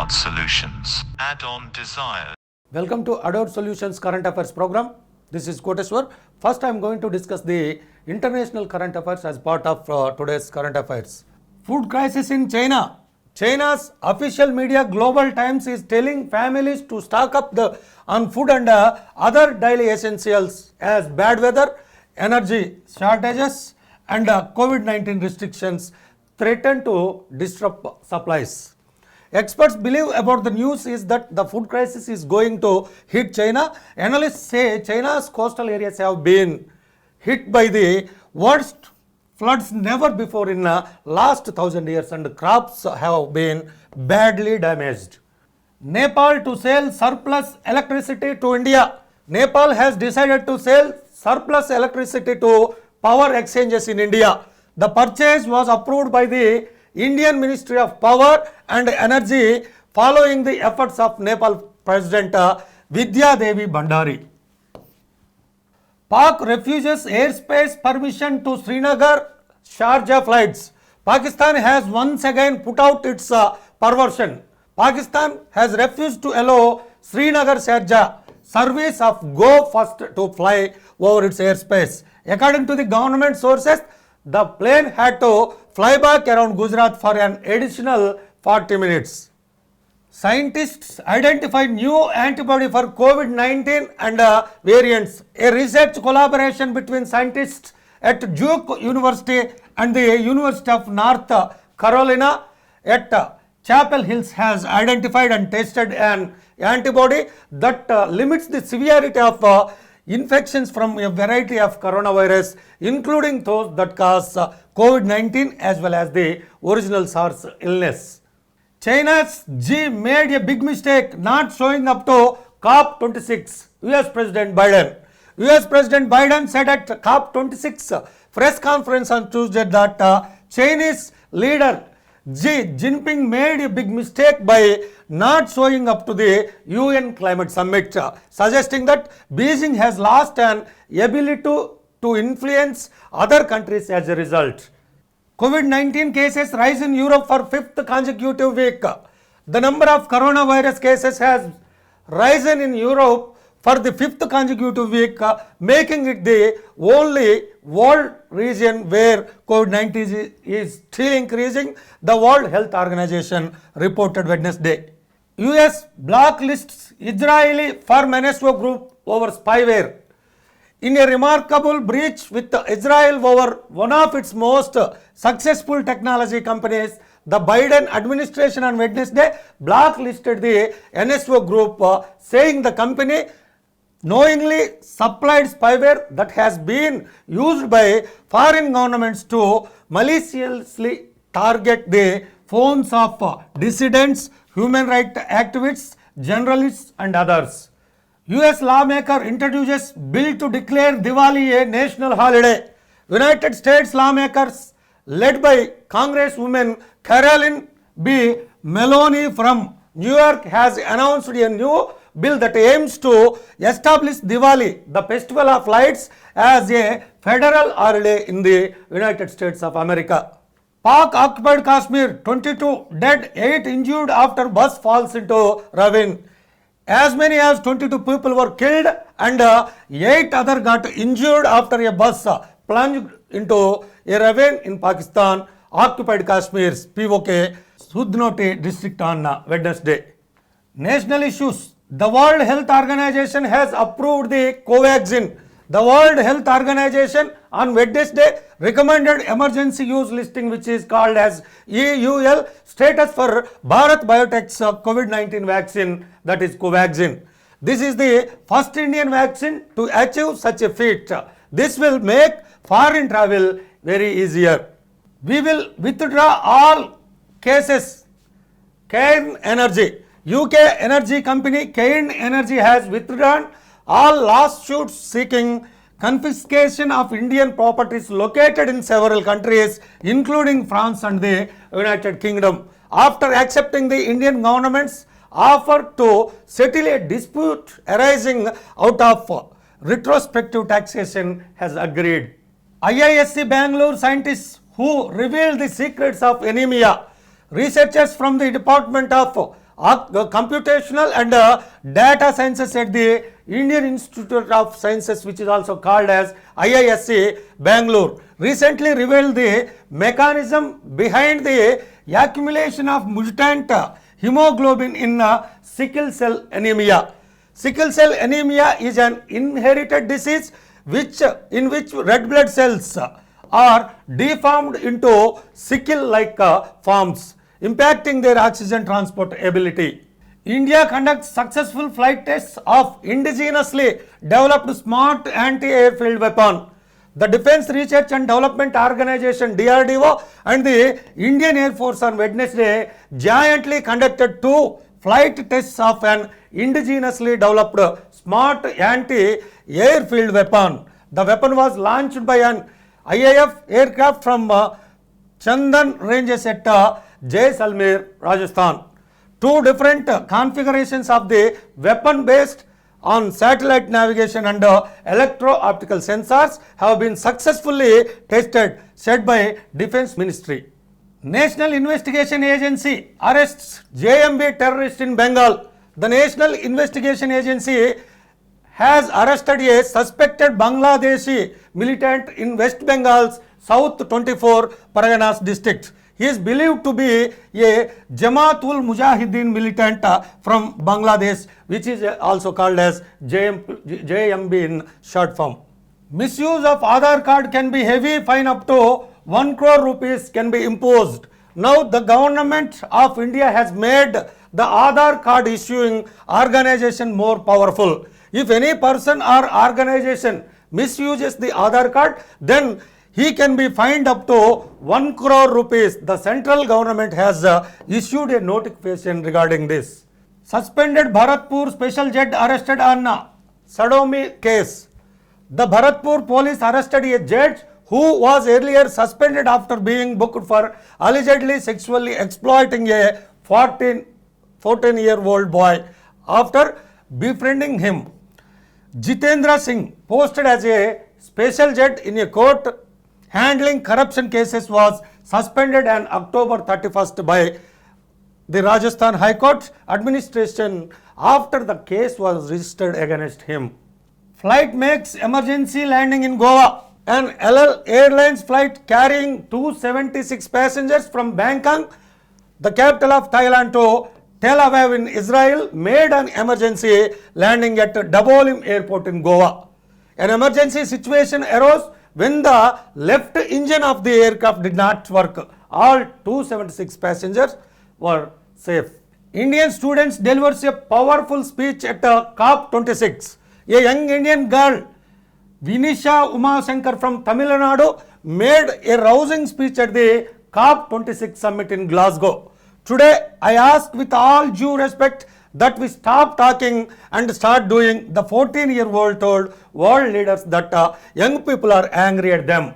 Adult Solutions. Add-on desires. Welcome to Adult Solutions Current Affairs program. This is Koteshwar. First, I am going to discuss the international current affairs as part of today's current affairs. Food crisis in China. China's official media Global Times is telling families to stock up on food and other daily essentials as bad weather, energy shortages and COVID-19 restrictions threaten to disrupt supplies. Experts believe about the news is that the food crisis is going to hit China. Analysts say China's coastal areas have been hit by the worst floods never before in the last 1,000 years and crops have been badly damaged. Nepal to sell surplus electricity to India. Nepal has decided to sell surplus electricity to power exchanges in India. The purchase was approved by the Indian Ministry of Power and Energy following the efforts of Nepal President Vidya Devi Bhandari. Pak refuses airspace permission to Srinagar Sharjah flights. Pakistan has once again put out its perversion. Pakistan has refused to allow Srinagar Sharjah service of Go First to fly over its airspace. According to the government sources, the plane had to fly back around Gujarat for an additional 40 minutes. Scientists identified new antibody for COVID-19 and variants. A research collaboration between scientists at Duke University and the University of North Carolina at Chapel Hill has identified and tested an antibody that limits the severity of infections from a variety of coronavirus, including those that cause COVID-19 as well as the original SARS illness. China's Xi made a big mistake not showing up to COP26. US President Biden. US President Biden said at COP26 press conference on Tuesday that Chinese leader Xi Jinping made a big mistake by not showing up to the UN climate summit, suggesting that Beijing has lost an ability to influence other countries as a result. COVID-19 cases rise in Europe for fifth consecutive week. The number of coronavirus cases has risen in Europe for the fifth consecutive week, making it the only world region where COVID-19 is still increasing, the World Health Organization reported Wednesday. US blacklists Israeli firm NSO Group over spyware. In a remarkable breach with Israel over one of its most successful technology companies, the Biden administration on Wednesday blacklisted the NSO Group, saying the company knowingly supplied spyware that has been used by foreign governments to maliciously target the phones of dissidents, human rights activists, journalists and others. US lawmaker introduces bill to declare Diwali a national holiday. United States lawmakers led by Congresswoman Carolyn B. Maloney from New York has announced a new bill that aims to establish Diwali, the festival of lights, as a federal holiday in the United States of America. Pak occupied Kashmir, 22 dead, 8 injured after bus falls into ravine. As many as 22 people were killed and 8 others got injured after a bus plunged into a ravine in Pakistan occupied Kashmir's POK Sudnoti district on Wednesday. National issues. The World Health Organization has approved the Covaxin. The World Health Organization on Wednesday recommended emergency use listing, which is called as EUL status for Bharat Biotech's COVID-19 vaccine, that is Covaxin. This is the first Indian vaccine to achieve such a feat. This will make foreign travel very easier. We will withdraw all cases. Cairn Energy. UK energy company Cairn Energy has withdrawn all lawsuits seeking confiscation of Indian properties located in several countries, including France and the United Kingdom, after accepting the Indian government's offer to settle a dispute arising out of retrospective taxation has agreed. IISc Bangalore scientists who revealed the secrets of anemia. Researchers from the Department of computational and data sciences at the Indian Institute of Sciences, which is also called as IISc Bangalore, recently revealed the mechanism behind the accumulation of mutant hemoglobin in sickle cell anemia. Sickle cell anemia is an inherited disease in which red blood cells are deformed into sickle-like forms, impacting their oxygen transport ability. India conducts successful flight tests of indigenously developed smart anti-airfield weapon. The Defence Research and Development Organization DRDO and the Indian Air Force on Wednesday jointly conducted 2 flight tests of an indigenously developed smart anti-airfield weapon. The weapon was launched by an IAF aircraft from Chandan ranges at Jaisalmer, Rajasthan. 2 different configurations of the weapon based on satellite navigation and electro-optical sensors have been successfully tested, said by Defence Ministry. National Investigation Agency arrests JMB terrorist in Bengal. The National Investigation Agency has arrested a suspected Bangladeshi militant in West Bengal's South 24 Parganas district. He is believed to be a Jamaatul Mujahideen militant from Bangladesh, which is also called as JMB in short form. Misuse of Aadhaar card can be heavy, fine up to 1 crore rupees can be imposed. Now the government of India has made the Aadhaar card issuing organization more powerful. If any person or organization misuses the Aadhaar card, then he can be fined up to 1 crore rupees. The central government has issued a notification regarding this. Suspended Bharatpur special judge arrested on sodomy case. The Bharatpur police arrested a judge who was earlier suspended after being booked for allegedly sexually exploiting a 14-year-old boy after befriending him. Jitendra Singh, posted as a special judge in a court handling corruption cases, was suspended on October 31st by the Rajasthan High Court administration after the case was registered against him. Flight makes emergency landing in Goa. An LL Airlines flight carrying 276 passengers from Bangkok, the capital of Thailand, to Tel Aviv in Israel, made an emergency landing at Dabolim Airport in Goa. An emergency situation arose when the left engine of the aircraft did not work. All 276 passengers were safe. Indian students delivers a powerful speech at COP26. A young Indian girl, Vinisha Umashankar from Tamil Nadu, made a rousing speech at the COP26 summit in Glasgow. Today, I ask with all due respect that we stop talking and start doing, the 14-year-old told world leaders that young people are angry at them.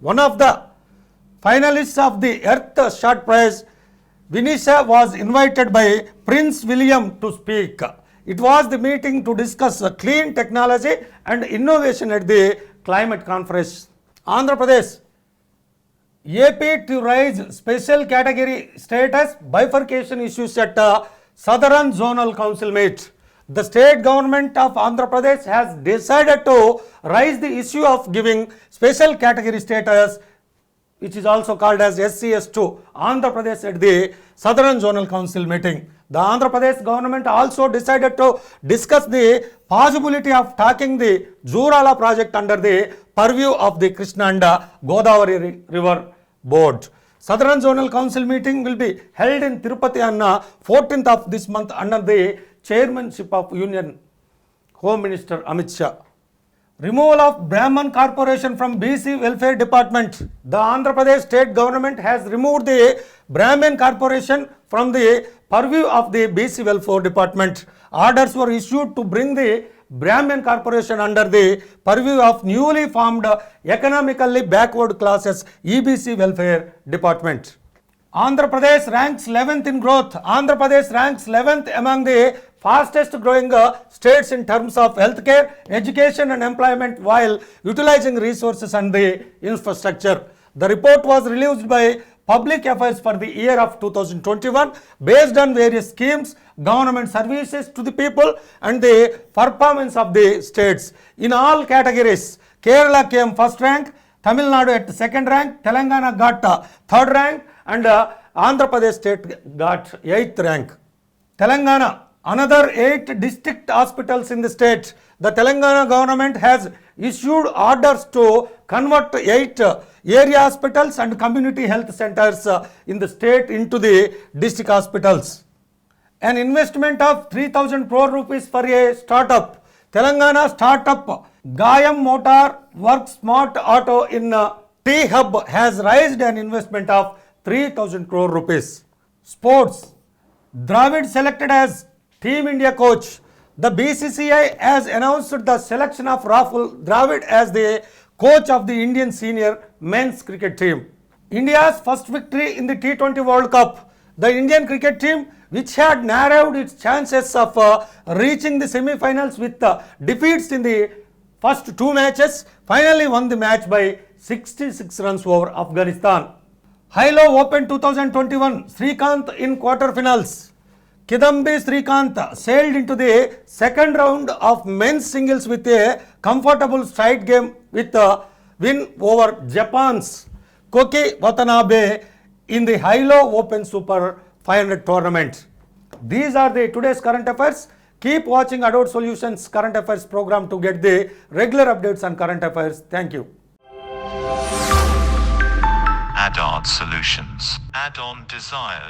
One of the finalists of the Earth Short Prize, Vinisha, was invited by Prince William to speak. It was the meeting to discuss clean technology and innovation at the climate conference. Andhra Pradesh, AP to raise special category status, bifurcation issues at Southern Zonal Council meet. The state government of Andhra Pradesh has decided to raise the issue of giving special category status, which is also called as SCS, to Andhra Pradesh at the Southern Zonal Council meeting. The Andhra Pradesh government also decided to discuss the possibility of taking the Jurala project under the purview of the Krishna and Godavari River Board. Southern Zonal Council meeting will be held in Tirupati on 14th of this month under the chairmanship of Union Home Minister Amit Shah. Removal of Brahman Corporation from BC Welfare Department. The Andhra Pradesh state government has removed the Brahman Corporation from the purview of the BC Welfare Department. Orders were issued to bring the Brahman Corporation under the purview of newly formed economically backward classes EBC Welfare Department. Andhra Pradesh ranks 11th in growth. Andhra Pradesh ranks 11th among the fastest growing states in terms of healthcare, education and employment while utilizing resources and the infrastructure. The report was released by public affairs for the year of 2021 based on various schemes, government services to the people and the performance of the states. In all categories, Kerala came first rank, Tamil Nadu at second rank, Telangana got third rank and Andhra Pradesh state got 8th rank. Telangana, another 8 district hospitals in the state. The Telangana government has issued orders to convert 8 area hospitals and community health centers in the state into the district hospitals. An investment of 3,000 crore rupees for a startup. Telangana startup Gayam Motor Works Smart Auto in T-Hub has raised an investment of 3,000 crore rupees. Sports. Dravid selected as Team India coach. The BCCI has announced the selection of Rahul Dravid as the coach of the Indian senior men's cricket team. India's first victory in the T20 World Cup. The Indian cricket team, which had narrowed its chances of reaching the semi-finals with defeats in the first 2 matches, finally won the match by 66 runs over Afghanistan. Hilo Open 2021, Srikanth in quarterfinals. Kidambi Srikanth sailed into the second round of men's singles with a comfortable straight game with a win over Japan's Koki Watanabe in the Hilo Open Super 500 tournament. These are the today's current affairs. Keep watching Adult Solutions Current Affairs program to get the regular updates on current affairs. Thank you. Add-on Solutions. Add-on Desires.